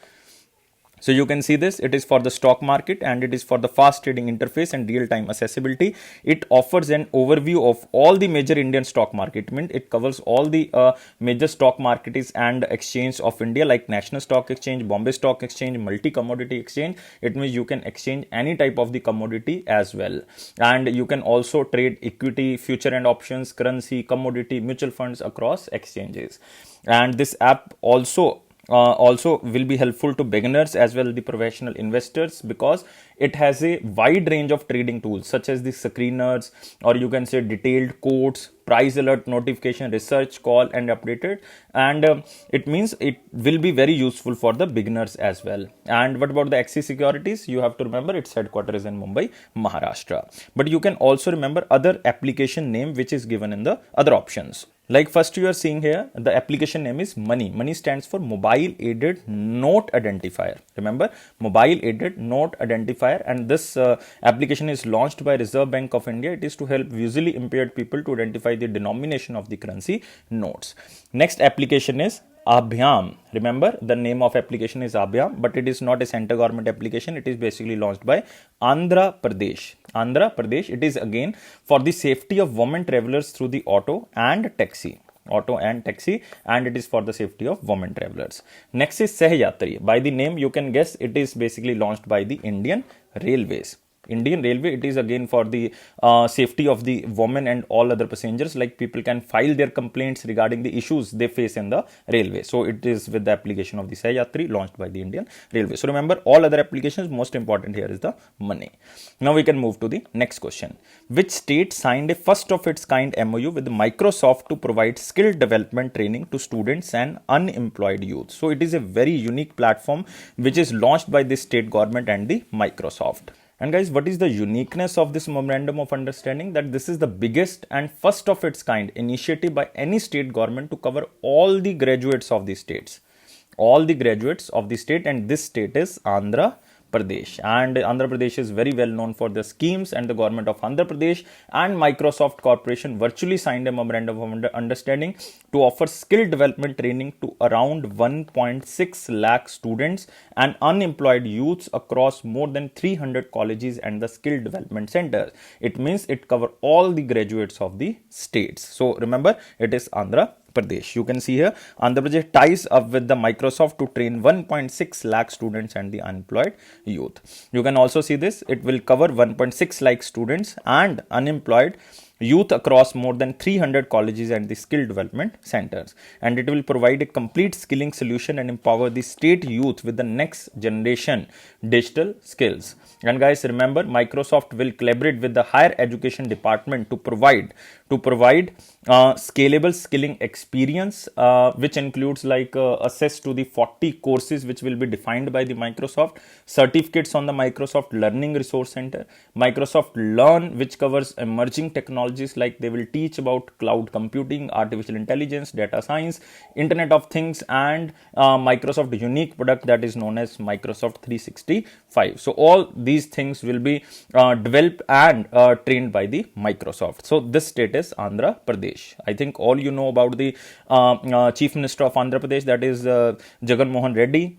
So you can see this, it is for the stock market and it is for the fast trading interface and real-time accessibility. It offers an overview of all the major Indian stock market. It covers all the major stock markets and exchange of India, like National Stock Exchange, Bombay Stock Exchange, Multi-Commodity Exchange. It means you can exchange any type of the commodity as well. And you can also trade equity, future and options, currency, commodity, mutual funds across exchanges. And this app also will be helpful to beginners as well as the professional investors, because it has a wide range of trading tools such as the screeners, or you can say detailed quotes, price alert notification, research, call and updated. And it means it will be very useful for the beginners as well. And what about the Axis Securities? You have to remember its headquarters is in Mumbai, Maharashtra. But you can also remember other application name which is given in the other options. Like first you are seeing here, the application name is Money. Money stands for Mobile Aided Note Identifier. Remember, Mobile Aided Note Identifier. And this application is launched by Reserve Bank of India. It is to help visually impaired people to identify the denomination of the currency notes. Next application is Abhyam. Remember, the name of application is Abhyam, but it is not a center government application. It is basically launched by Andhra Pradesh. Andhra Pradesh, it is again for the safety of women travelers through the auto and taxi, and it is for the safety of women travelers. Next is Sahyatri. By the name you can guess it is basically launched by the Indian Railways. Indian Railway, it is again for the safety of the women and all other passengers, like people can file their complaints regarding the issues they face in the railway. So it is with the application of the Sahyatri launched by the Indian Railway. So remember, all other applications, most important here is the Money. Now we can move to the next question. Which state signed a first of its kind MOU with Microsoft to provide skill development training to students and unemployed youth? So it is a very unique platform which is launched by the state government and the Microsoft. And guys, what is the uniqueness of this memorandum of understanding? That this is the biggest and first of its kind initiative by any state government to cover all the graduates of the states. All the graduates of the state, and this state is Andhra Pradesh. And Andhra Pradesh is very well known for the schemes, and the government of Andhra Pradesh and Microsoft Corporation virtually signed a memorandum of understanding to offer skill development training to around 1.6 lakh students and unemployed youths across more than 300 colleges and the skill development centers. It means it covers all the graduates of the states. So remember, it is Andhra Pradesh. You can see here, Andhra Pradesh ties up with the Microsoft to train 1.6 lakh students and the unemployed youth. You can also see this, it will cover 1.6 lakh students and unemployed youth across more than 300 colleges and the skill development centers, and it will provide a complete skilling solution and empower the state youth with the next generation digital skills. And guys, remember, Microsoft will collaborate with the higher education department to provide scalable skilling experience, which includes like access to the 40 courses which will be defined by the Microsoft, certificates on the Microsoft Learning Resource Center, Microsoft Learn, which covers emerging technologies, like they will teach about cloud computing, artificial intelligence, data science, Internet of Things, and Microsoft unique product that is known as Microsoft 365. So all these things will be developed and trained by the Microsoft. So this state is Andhra Pradesh. I think all you know about the Chief Minister of Andhra Pradesh, that is Jagan Mohan Reddy.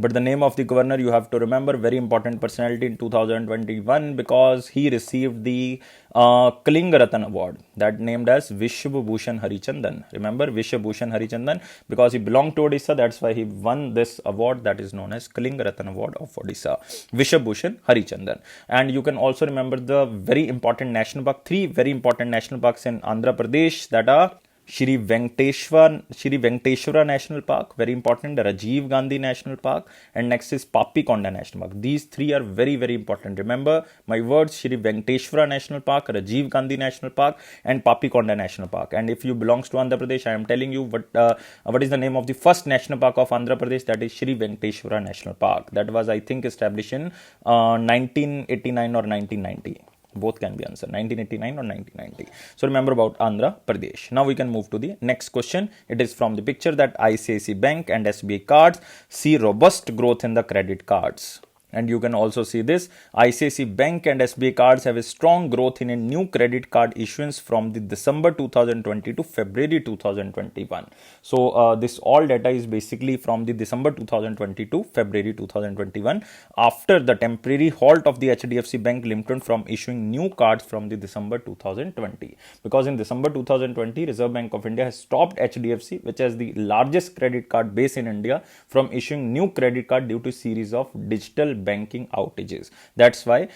But the name of the governor you have to remember, very important personality in 2021, because he received the Kalinga Ratan Award, that named as Vishwa Bhushan Harichandan. Remember Vishwa Bhushan Harichandan, because he belonged to Odisha, that's why he won this award that is known as Kalinga Ratan Award of Odisha, Vishwa Bhushan Harichandan. And you can also remember the very important national park, three very important national parks in Andhra Pradesh, that are Shri Venkateshwara National Park, very important, the Rajiv Gandhi National Park, and next is Papikonda National Park. These three are very, very important. Remember my words, Shri Venkateshwara National Park, Rajiv Gandhi National Park, and Papikonda National Park. And if you belongs to Andhra Pradesh, I am telling you what is the name of the first national park of Andhra Pradesh, that is Shri Venkateshwara National Park. That was, I think, established in 1989 or 1990. Both can be answered, 1989 or 1990. So remember about Andhra Pradesh. Now we can move to the next question. It is from the picture that ICICI Bank and SBI cards see robust growth in the credit cards. And you can also see this, ICICI Bank and SBI cards have a strong growth in a new credit card issuance from the December 2020 to February 2021. So this all data is basically from the December 2020 to February 2021, after the temporary halt of the HDFC Bank Limited from issuing new cards from the December 2020. Because in December 2020, Reserve Bank of India has stopped HDFC, which has the largest credit card base in India, from issuing new credit card due to series of digital banking outages. That's why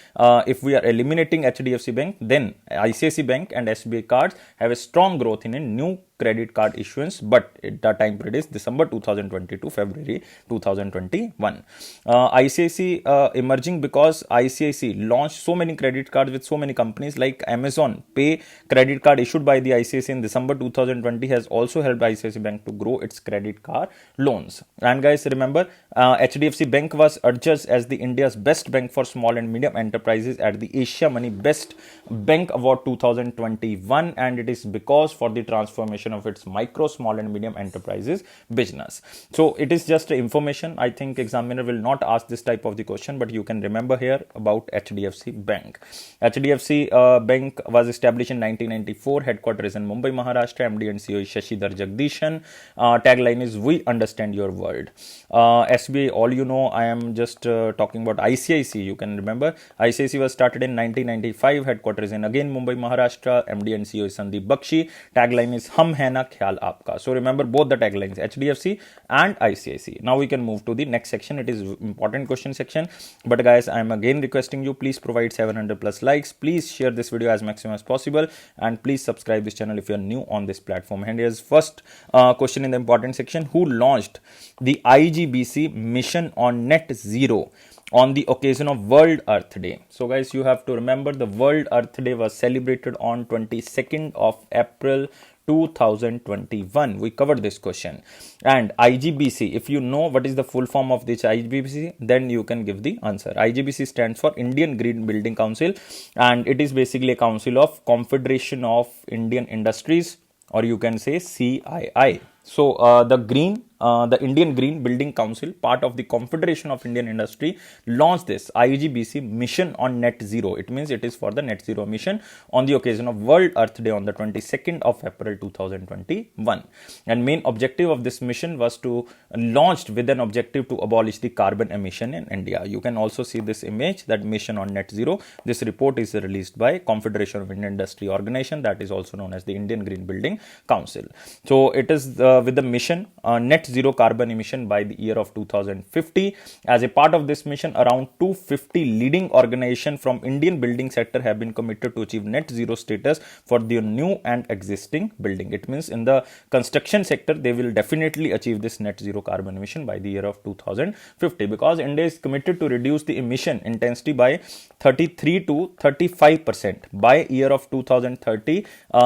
if we are eliminating HDFC Bank, then ICICI Bank and SBI cards have a strong growth in a new credit card issuance, but the time period is December 2020 to February 2021. ICICI emerging because ICICI launched so many credit cards with so many companies, like Amazon Pay credit card issued by the ICICI in December 2020 has also helped ICICI Bank to grow its credit card loans. And guys, remember HDFC Bank was adjudged as the India's best bank for small and medium enterprises at the Asia Money Best Bank Award 2021, and it is because for the transformation of its micro, small and medium enterprises business. So it is just information. I think examiner will not ask this type of the question, but you can remember here about HDFC Bank. HDFC Bank was established in 1994, headquarters in Mumbai, Maharashtra. MD and CEO is Shashidhar Jagdishan. Tagline is "We understand your world." SBI, all you know, I am just talking about ICICI. You can remember ICICI was started in 1995, headquarters in again Mumbai, Maharashtra. MD and CEO is Sandeep Bakshi. Tagline is "Hum hai na ख्याल आपका." So remember both the taglines, HDFC and ICICI. Now we can move to the next section. It is important question section. But guys, I am again requesting you, please provide 700 plus likes. Please share this video as maximum as possible, and please subscribe this channel if you are new on this platform. And here's first question in the important section: who launched the IGBC mission on net zero on the occasion of World Earth Day? So guys, you have to remember the World Earth Day was celebrated on 22nd of April 2021. We covered this question. And IGBC, if you know what is the full form of this IGBC, then you can give the answer. IGBC stands for Indian Green Building Council, and it is basically a council of Confederation of Indian Industries, or you can say CII. So the green the Indian Green Building Council, part of the Confederation of Indian Industry, launched this IGBC mission on net zero. It means it is for the net zero mission on the occasion of World Earth Day on the 22nd of April 2021. And main objective of this mission was to launched with an objective to abolish the carbon emission in India. You can also see this image, that mission on net zero. This report is released by Confederation of Indian Industry Organization, that is also known as the Indian Green Building Council. So it is with the mission net zero carbon emission by the year of 2050. As a part of this mission, around 250 leading organizations from Indian building sector have been committed to achieve net zero status for the new and existing building. It means in the construction sector, they will definitely achieve this net zero carbon emission by the year of 2050, because India is committed to reduce the emission intensity by 33 to 35% by year of 2030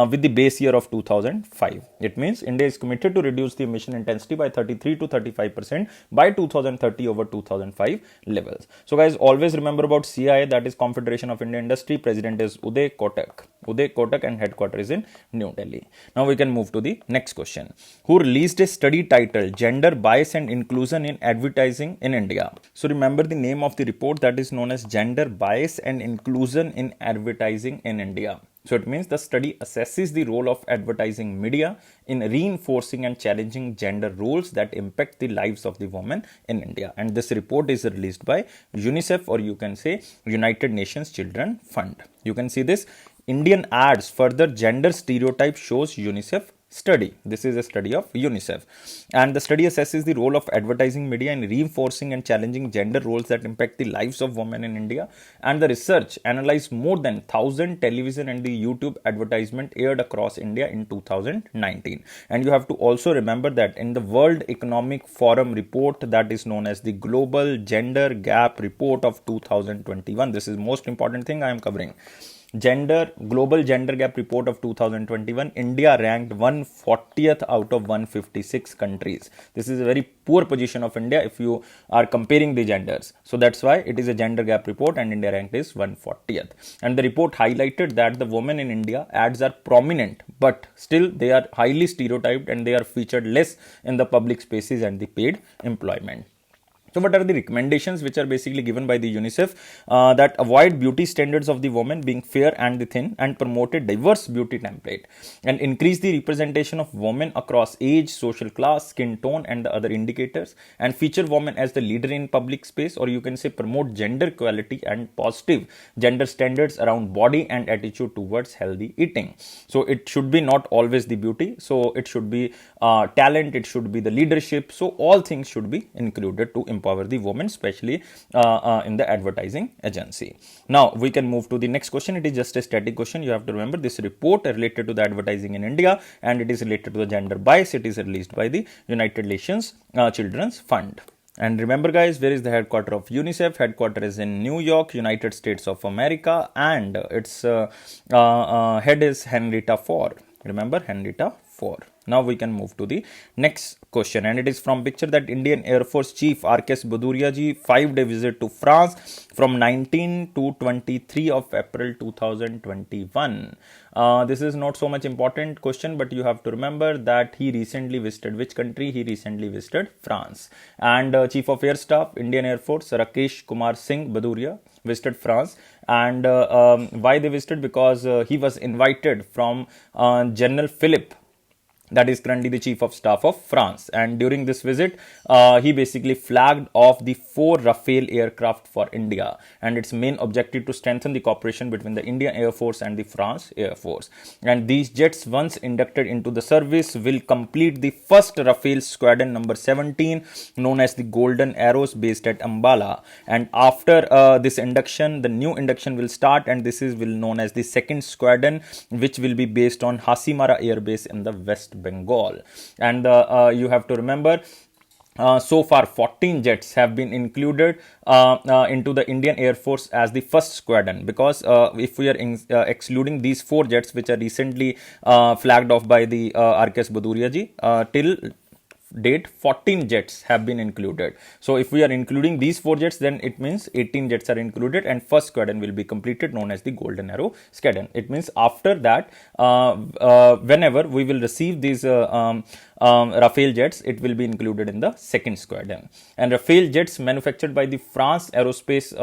with the base year of 2005. It means India is committed to reduce the emission intensity by 33 to 35% by 2030 over 2005 levels. So guys, always remember about CIA, that is Confederation of Indian Industry. President is Uday Kotak and headquarters is in New Delhi. Now we can move to the next question. Who released a study titled Gender Bias and Inclusion in Advertising in India? So remember the name of the report, that is known as Gender Bias and Inclusion in Advertising in India. So it means the study assesses the role of advertising media in reinforcing and challenging gender roles that impact the lives of the women in India. And this report is released by UNICEF, or you can say United Nations Children Fund. You can see this. Indian ads further gender stereotype, shows UNICEF study. This is a study of UNICEF, and the study assesses the role of advertising media in reinforcing and challenging gender roles that impact the lives of women in India. And the research analyzed more than 1,000 television and the YouTube advertisement aired across India in 2019. And you have to also remember that in the World Economic Forum report, that is known as the Global Gender Gap Report of 2021, this is most important thing I am covering. Global Gender Gap Report of 2021, India ranked 140th out of 156 countries. This is a very poor position of India if you are comparing the genders. So that's why it is a gender gap report, and India ranked is 140th. And the report highlighted that the women in India ads are prominent, but still they are highly stereotyped and they are featured less in the public spaces and the paid employment. So what are the recommendations which are basically given by the UNICEF? That avoid beauty standards of the woman being fair and the thin, and promote a diverse beauty template, and increase the representation of women across age, social class, skin tone and the other indicators, and feature women as the leader in public space, or you can say promote gender equality and positive gender standards around body and attitude towards healthy eating. So it should be not always the beauty, so it should be talent, it should be the leadership, so all things should be included to empower the women, especially in the advertising agency. Now we can move to the next question. It is just a static question. You have to remember this report related to the advertising in India, and it is related to the gender bias. It is released by the United Nations Children's Fund. And remember guys, where is the headquarters of UNICEF? Headquarters is in New York, United States of America, and its head is Henrietta Fore. Remember Henrietta Fore. Now we can move to the next question, and it is from picture that Indian Air Force Chief R.K. Bhadauria ji 5-day visit to France from 19 to 23 of April 2021. This is not so much important question, but you have to remember that he recently visited which country? He recently visited France. And Chief of Air Staff, Indian Air Force, Rakesh Kumar Singh Bhadauria visited France. And why they visited? Because he was invited from General Philippe, that is currently the Chief of Staff of France. And during this visit, he basically flagged off the 4 Rafale aircraft for India, and its main objective to strengthen the cooperation between the Indian Air Force and the France Air Force. And these jets, once inducted into the service, will complete the first Rafale Squadron number 17, known as the Golden Arrows, based at Ambala. And after this induction, the new induction will start, and this will known as the second squadron, which will be based on Hasimara Air Base in the West Bengal. And you have to remember, so far 14 jets have been included into the Indian Air Force as the first squadron, because if we are excluding these 4 jets which are recently flagged off by the R.K. Bhadauria ji, till date 14 jets have been included. So if we are including these 4 jets, then it means 18 jets are included, and first squadron will be completed, known as the Golden Arrow Squadron. It means after that, whenever we will receive these Rafale jets, it will be included in the second squadron. And Rafale jets manufactured by the France Aerospace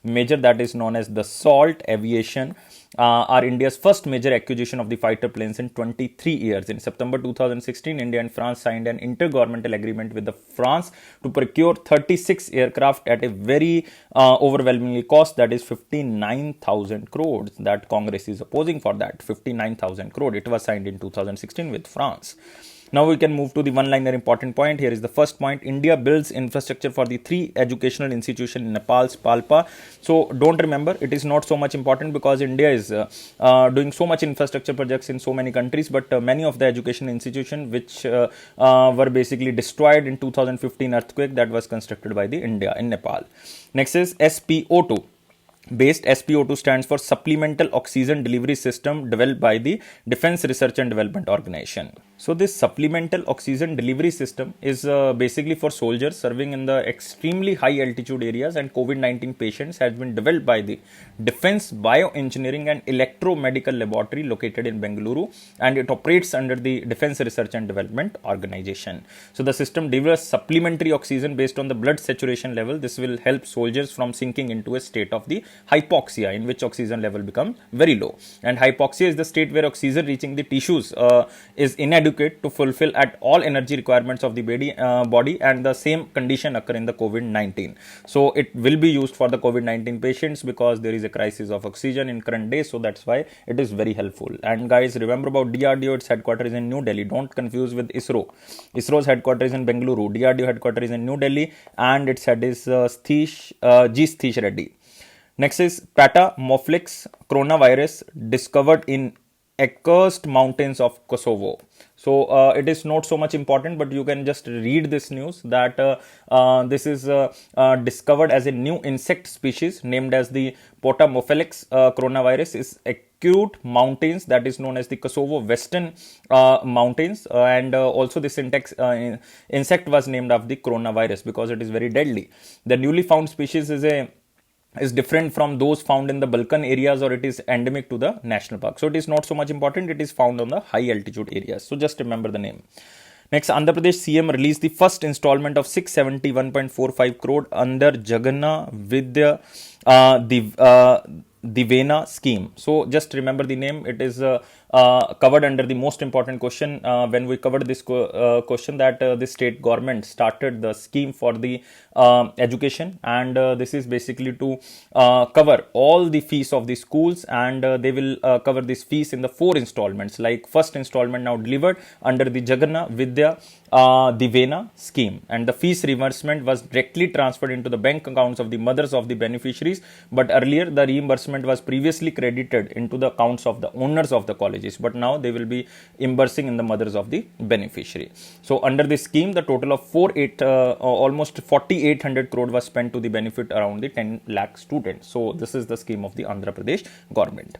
major, that is known as the Salt Aviation, are India's first major acquisition of the fighter planes in 23 years. In September 2016, India and France signed an intergovernmental agreement with the France to procure 36 aircraft at a very overwhelmingly cost, that is 59,000 crores. That Congress is opposing for that, 59,000 crore. It was signed in 2016 with France. Now we can move to the one-liner important point. Here is the first point. India builds infrastructure for the 3 educational institutions in Nepal's Palpa. So don't remember, it is not so much important because India is doing so much infrastructure projects in so many countries, but many of the education institutions which were basically destroyed in 2015 earthquake that was constructed by the India in Nepal. Next is SPO2. Based. SPO2 stands for Supplemental Oxygen Delivery System, developed by the Defense Research and Development Organization. So this supplemental oxygen delivery system is basically for soldiers serving in the extremely high altitude areas, and COVID-19 patients has been developed by the Defense Bioengineering and Electromedical Laboratory located in Bengaluru, and it operates under the Defense Research and Development Organization. So the system delivers supplementary oxygen based on the blood saturation level. This will help soldiers from sinking into a state of the hypoxia, in which oxygen level becomes very low. And hypoxia is the state where oxygen reaching the tissues is inadequate to fulfill at all energy requirements of the body, and the same condition occur in the COVID-19. So it will be used for the COVID-19 patients because there is a crisis of oxygen in current days. So that's why it is very helpful. And guys, remember about DRDO. Its headquarters is in New Delhi. Don't confuse with ISRO. ISRO's headquarters is in Bengaluru. DRDO headquarters is in New Delhi, and its head is G. Satish Reddy. Next is Patamoflix coronavirus discovered in accursed mountains of Kosovo. So it is not so much important, but you can just read this news that this is discovered as a new insect species named as the Patamoflix coronavirus is acute mountains, that is known as the Kosovo Western mountains, and also this insect was named after the coronavirus because it is very deadly. The newly found species is different from those found in the Balkan areas, or it is endemic to the national park. So it is not so much important. It is found on the high altitude areas. So just remember the name. Next, Andhra Pradesh CM released the first installment of 671.45 crore under Jagannath Vidya Divena scheme. So just remember the name. It is covered under the most important question when we covered this question, that the state government started the scheme for the education, and this is basically to cover all the fees of the schools, and they will cover this fees in the 4 installments. Like first installment now delivered under the Jagannath Vidya Divena scheme, and the fees reimbursement was directly transferred into the bank accounts of the mothers of the beneficiaries, but earlier the reimbursement was previously credited into the accounts of the owners of the colleges, but now they will be reimbursing in the mothers of the beneficiary. So under this scheme, the total of almost 4,800 crore was spent to the benefit around the 10 lakh students. So this is the scheme of the Andhra Pradesh government.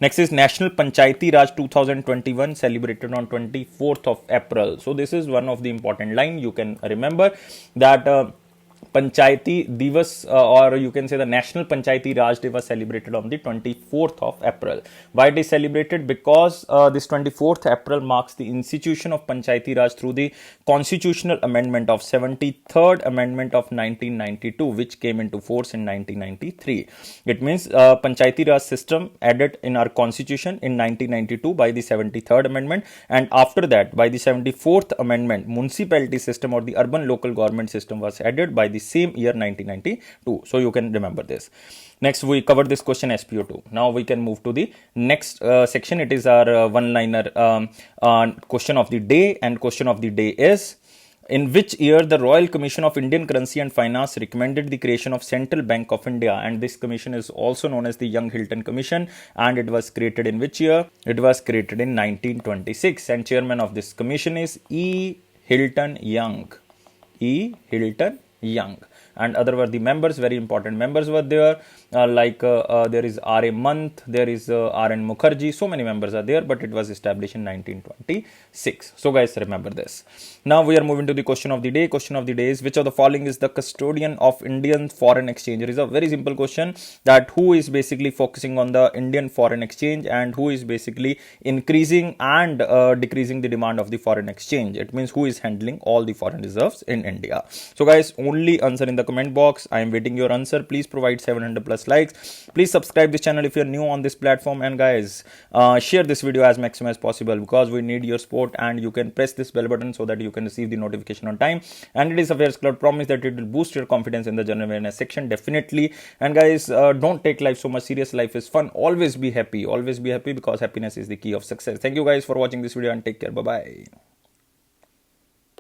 Next is National Panchayati Raj 2021, celebrated on 24th of April. So this is one of the important line. You can remember that Panchayati Divas, or you can say the National Panchayati Raj Day was celebrated on the 24th of April. Why it is celebrated? Because this 24th April marks the institution of Panchayati Raj through the constitutional amendment of 73rd Amendment of 1992, which came into force in 1993. It means Panchayati Raj system added in our constitution in 1992 by the 73rd Amendment, and after that by the 74th Amendment, municipality system or the urban local government system was added by the same year 1992. So you can remember this. Next, we covered this question SPO2. Now we can move to the next section. It is our one-liner question of the day, and question of the day is: in which year the Royal Commission of Indian Currency and Finance recommended the creation of Central Bank of India? And this commission is also known as the Young Hilton Commission, and it was created in which year? It was created in 1926, and chairman of this commission is E. Hilton Young. E. Hilton Young. And other were the members, very important members were there, there is R.A. Month, there is R.N. Mukherjee, so many members are there, but it was established in 1926. So guys, remember this. Now we are moving to the question of the day. Question of the day is, which of the following is the custodian of Indian foreign exchange? It is a very simple question, that who is basically focusing on the Indian foreign exchange and who is basically increasing and decreasing the demand of the foreign exchange. It means who is handling all the foreign reserves in India. So guys, only answer in the comment box. I am waiting your answer. Please provide 700 plus likes. Please subscribe this channel if you are new on this platform, and guys, share this video as maximum as possible, because we need your support. And you can press this bell button so that you can receive the notification on time. And it is a Affairs Cloud promise that it will boost your confidence in the general awareness section, definitely. And guys, don't take life so much serious. Life is fun. Always be happy, because happiness is the key of success. Thank you guys for watching this video, and take care. Bye bye.